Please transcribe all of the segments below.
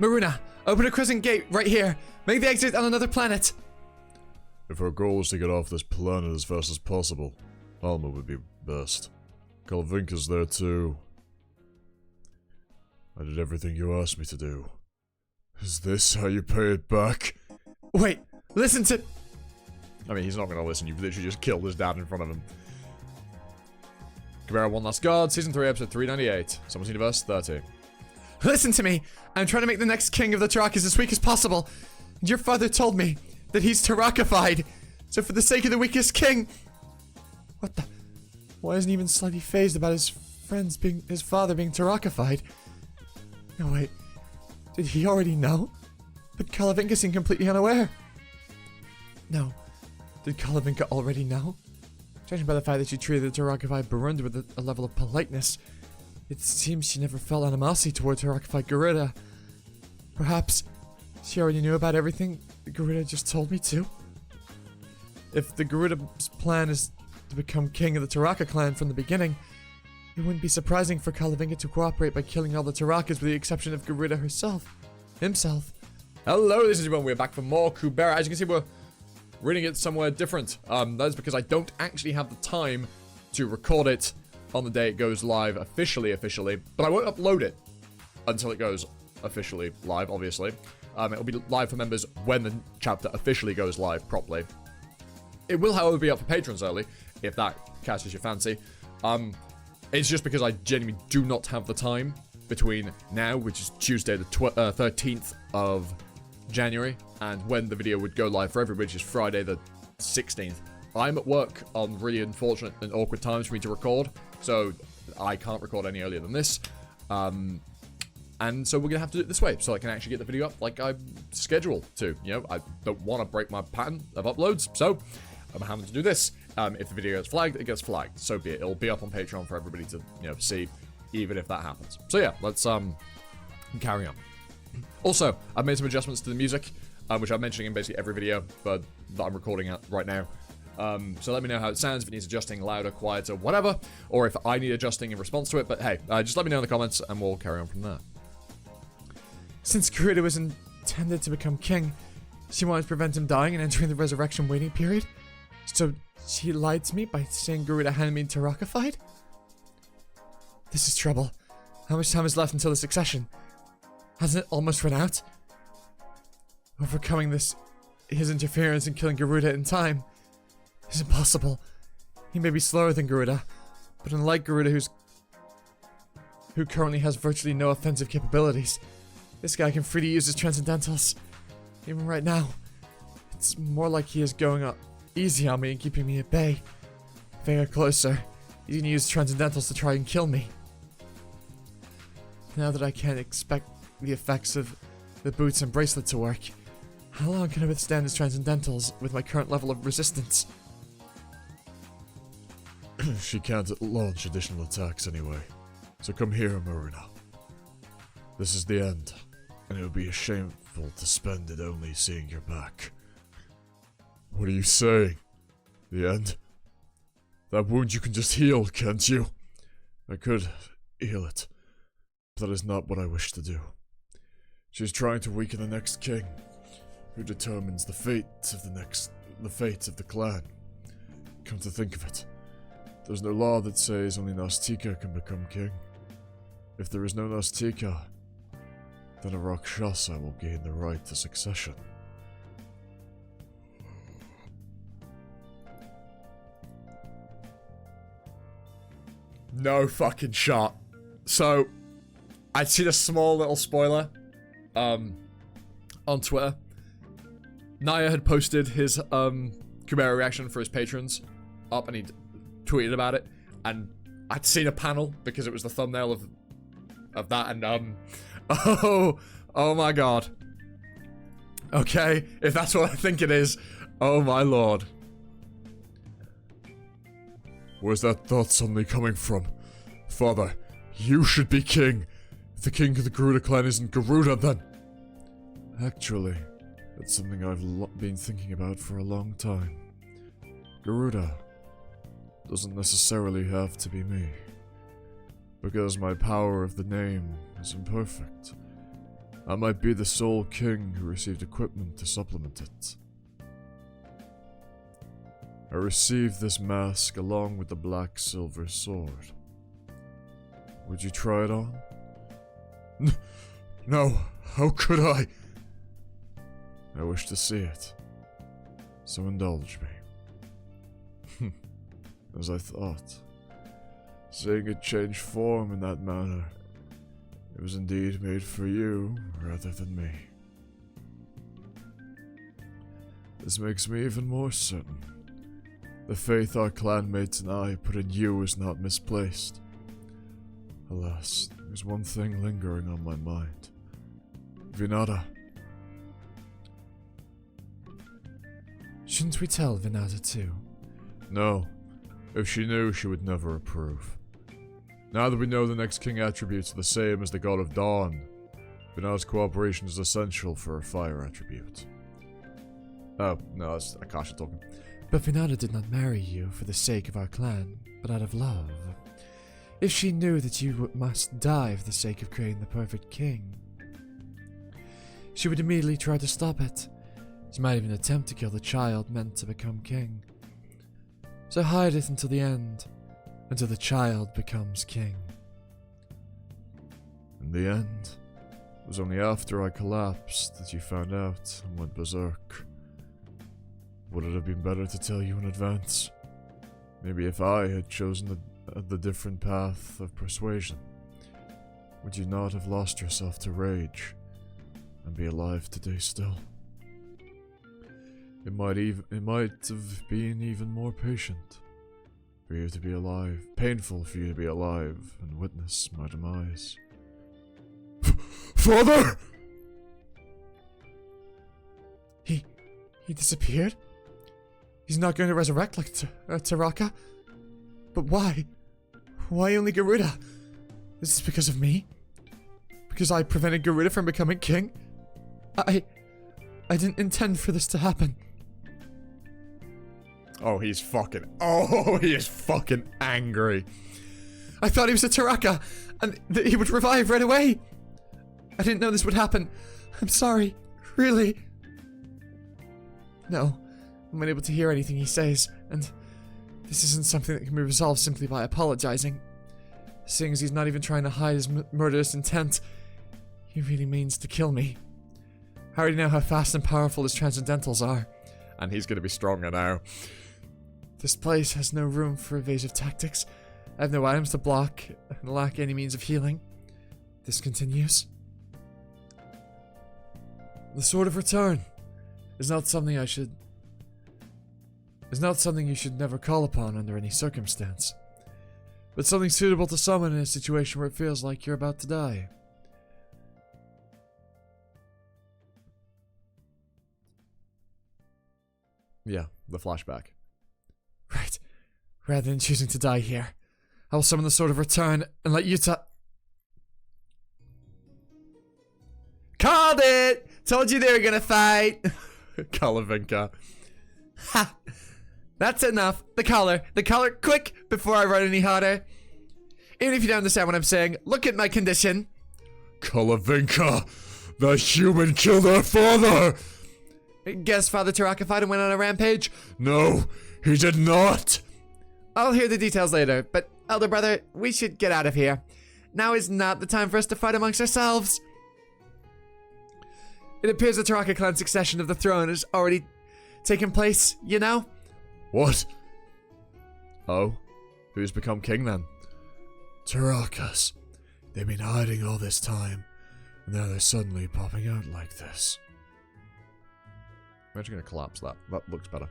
Maruna, open a crescent gate right here. Make the exit on another planet. If our goal is to get off this planet as fast as possible, Alma would be best. Kalvinka's there too. I did everything you asked me to do. Is this how you pay it back? Wait, listen to... I mean, he's not gonna listen. You've literally just killed his dad in front of him. Kubera One Last Guard, Season 3, Episode 398. Someone's Universe 30. Listen to me. I'm trying to make the next king of the Tarakas as weak as possible. And your father told me that he's Tarakafied. So for the sake of the weakest king... What the... Why isn't he even slightly fazed about his father being Tarakafied? No, wait. Did he already know? But Kalavinka seemed completely unaware. No. Did Kalavinka already know? Judging by the fact that she treated the Tarakafied Barunda with a level of politeness, it seems she never felt animosity toward Tarakafied Garuda. Perhaps she already knew about everything the Garuda just told me to? If the Garuda's plan is to become king of the Taraka clan from the beginning, it wouldn't be surprising for Kalavinka to cooperate by killing all the Tarakas with the exception of Garuda himself. Hello, this is everyone. We're back for more Kubera. As you can see, we're reading it somewhere different. That is because I don't actually have the time to record it on the day it goes live officially, but I won't upload it until it goes officially live, obviously. It'll be live for members when the chapter officially goes live properly. It will, however, be up for patrons early, if that catches your fancy. It's just because I genuinely do not have the time between now, which is Tuesday the 13th of January, and when the video would go live for everybody, which is Friday the 16th. I'm at work on really unfortunate and awkward times for me to record, so I can't record any earlier than this. And so we're going to have to do it this way, so I can actually get the video up like I'm scheduled to. You know, I don't want to break my pattern of uploads, so I'm having to do this. If the video gets flagged, it gets flagged. So be it. It'll be up on Patreon for everybody to, see, even if that happens. So yeah, let's carry on. Also, I've made some adjustments to the music, which I'm mentioning in basically every video, but that I'm recording at right now. So let me know how it sounds, if it needs adjusting, louder, quieter, whatever, or if I need adjusting in response to it. But hey, just let me know in the comments, and we'll carry on from there. Since Garuda was intended to become king, she wanted to prevent him dying and entering the resurrection waiting period. So she lied to me by saying Garuda hadn't been Tarakafied? This is trouble. How much time is left until the succession? Hasn't it almost run out? Overcoming his interference and killing Garuda in time is impossible. He may be slower than Garuda, but unlike Garuda who currently has virtually no offensive capabilities, this guy can freely use his transcendentals. Even right now, it's more like he is going up easy on me and keeping me at bay. If I get closer, he's gonna use transcendentals to try and kill me. Now that I can't expect the effects of the boots and bracelet to work, how long can I withstand his transcendentals with my current level of resistance? She can't launch additional attacks anyway. So come here, Maruna. This is the end, and it would be shameful to spend it only seeing your back. What are you saying? The end? That wound you can just heal, can't you? I could heal it, but that is not what I wish to do. She's trying to weaken the next king, who determines the fate of the clan. Come to think of it, there's no law that says only Nastika can become king. If there is no Nastika, then a Rakshasa will gain the right to succession. No fucking shot. So, I'd seen a small little spoiler on Twitter. Naya had posted his Kubera reaction for his patrons up, and he tweeted about it, and I'd seen a panel because it was the thumbnail of that, and oh my god. Okay, if that's what I think it is, oh my lord. Where's that thought suddenly coming from? Father, you should be king. If the king of the Garuda clan isn't Garuda, then... Actually, that's something I've been thinking about for a long time. Garuda doesn't necessarily have to be me. Because my power of the name is imperfect. I might be the sole king who received equipment to supplement it. I received this mask along with the black silver sword. Would you try it on? No, how could I? I wish to see it, so indulge me. As I thought, seeing it change form in that manner, it was indeed made for you rather than me. This makes me even more certain. The faith our clanmates and I put in you is not misplaced. Alas, there's one thing lingering on my mind. Vinata. Shouldn't we tell Vinata too? No. If she knew, she would never approve. Now that we know the next king attributes are the same as the god of dawn, Vinata's cooperation is essential for her fire attribute. Oh, no, that's Akasha talking. But Vinata did not marry you for the sake of our clan, but out of love. If she knew that you must die for the sake of creating the perfect king, she would immediately try to stop it. She might even attempt to kill the child meant to become king. So hide it until the end, until the child becomes king. In the end, it was only after I collapsed that you found out and went berserk. Would it have been better to tell you in advance? Maybe if I had chosen the different path of persuasion, would you not have lost yourself to rage and be alive today still? It might have been even more patient for you to be alive, painful for you to be alive and witness my demise. Father! He disappeared? He's not going to resurrect like Taraka? But why? Why only Garuda? Is this because of me? Because I prevented Garuda from becoming king? I didn't intend for this to happen. Oh, he is fucking angry. I thought he was a Taraka, and that he would revive right away. I didn't know this would happen. I'm sorry. Really. No, I'm unable to hear anything he says, and this isn't something that can be resolved simply by apologizing. Seeing as he's not even trying to hide his murderous intent, he really means to kill me. I already know how fast and powerful his transcendentals are. And he's gonna be stronger now. This place has no room for evasive tactics. I have no items to block, and lack any means of healing. This continues. The Sword of Return is not something you should never call upon under any circumstance, but something suitable to summon in a situation where it feels like you're about to die. Yeah, the flashback. Right. Rather than choosing to die here, I will summon the Sword of Return and let you Called it! Told you they were gonna fight! Kalavinka. Ha! That's enough. The collar, quick, before I run any harder. Even if you don't understand what I'm saying, look at my condition. Kalavinka! The human killed our father! Guess Father Taraka and went on a rampage? No, he did not! I'll hear the details later, but Elder Brother, we should get out of here. Now is not the time for us to fight amongst ourselves. It appears the Taraka clan succession of the throne has already taken place, you know? What? Oh? Who's become king then? Tarakas. They've been hiding all this time, and now they're suddenly popping out like this. I'm actually gonna collapse that. That looks better.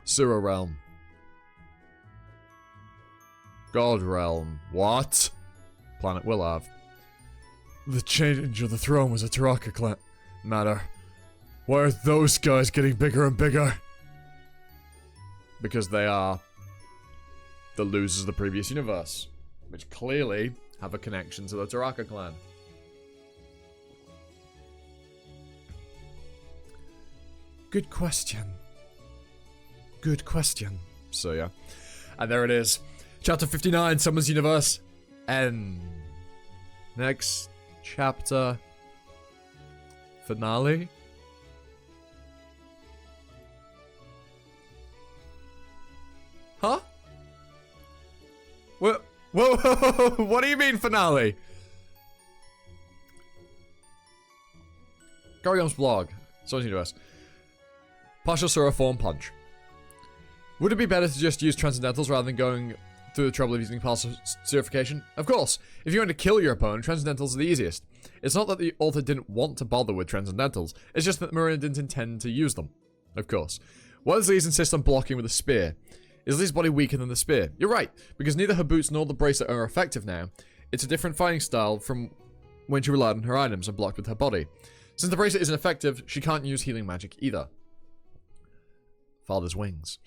Sewer Realm. God Realm. What? Planet Willav. The change of the throne was a Taraka clan matter. Why are those guys getting bigger and bigger? Because they are the losers of the previous universe, which clearly have a connection to the Taraka clan. Good question. Good question. So yeah. And there it is. Chapter 59, Summoners Universe. End. Next chapter finale? Huh? What? Whoa, what do you mean finale? Gargam's blog. Someone's new to us. Partial Sura form punch. Would it be better to just use Transcendentals rather than going through the trouble of using partial Surification? Of course. If you're going to kill your opponent, Transcendentals are the easiest. It's not that the author didn't want to bother with Transcendentals, it's just that Marina didn't intend to use them. Of course. Why does Lise insist on blocking with a spear? Is Lise's body weaker than the spear? You're right, because neither her boots nor the bracelet are effective now. It's a different fighting style from when she relied on her items and blocked with her body. Since the bracelet isn't effective, she can't use healing magic either. Father's wings.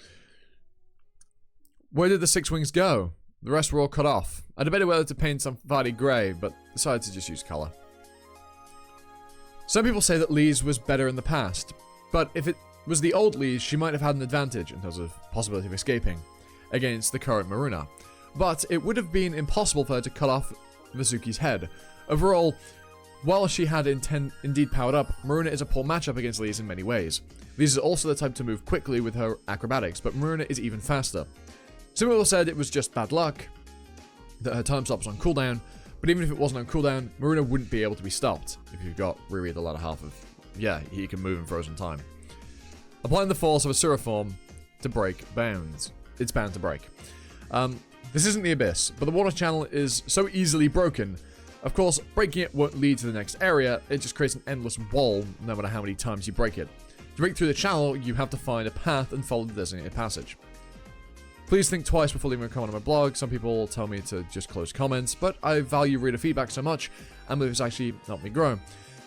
Where did the 6 wings go? The rest were all cut off. I debated whether to paint some Vardy grey, but decided to just use colour. Some people say that Lise was better in the past, but if it was the old Lise, she might have had an advantage in terms of possibility of escaping against the current Maruna. But it would have been impossible for her to cut off Vasuki's head. Overall, while she had indeed powered up, Maruna is a poor matchup against Lise in many ways. Lise is also the type to move quickly with her acrobatics, but Maruna is even faster. Some people said it was just bad luck that her time stop was on cooldown, but even if it wasn't on cooldown, Maruna wouldn't be able to be stopped if you've got Riri at the latter half of... Yeah, he can move in frozen time. Applying the force of a Sura form to break bounds. It's bound to break. This isn't the Abyss, but the water channel is so easily broken. Of course, breaking it won't lead to the next area, it just creates an endless wall, no matter how many times you break it. To break through the channel, you have to find a path and follow the designated passage. Please think twice before leaving a comment on my blog. Some people tell me to just close comments, but I value reader feedback so much, and believe it's actually helped me grow.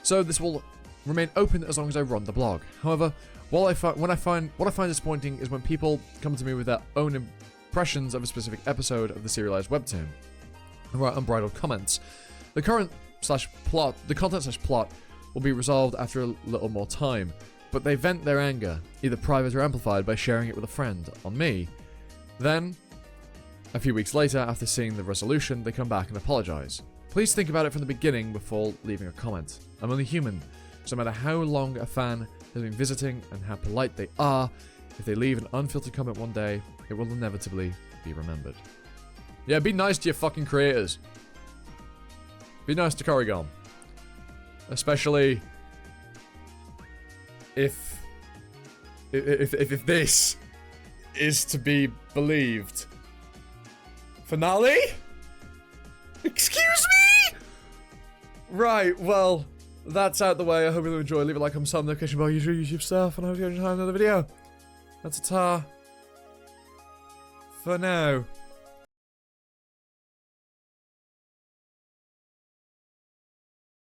So this will remain open as long as I run the blog. However, what I find disappointing is when people come to me with their own impressions of a specific episode of the serialized webtoon and write unbridled comments. The content slash plot will be resolved after a little more time, but they vent their anger, either private or amplified, by sharing it with a friend on me. Then, a few weeks later, after seeing the resolution, they come back and apologize. Please think about it from the beginning before leaving a comment. I'm only human, so no matter how long a fan has been visiting and how polite they are, if they leave an unfiltered comment one day, it will inevitably be remembered. Yeah, be nice to your fucking creators. Be nice to Korrigan. Especially if this is to be believed. Finale? Excuse me? Right, well, that's out the way. I hope you enjoy. Leave a like, comment, sub, notification about YouTube stuff, and I hope you enjoy another video. That's a tar. For now.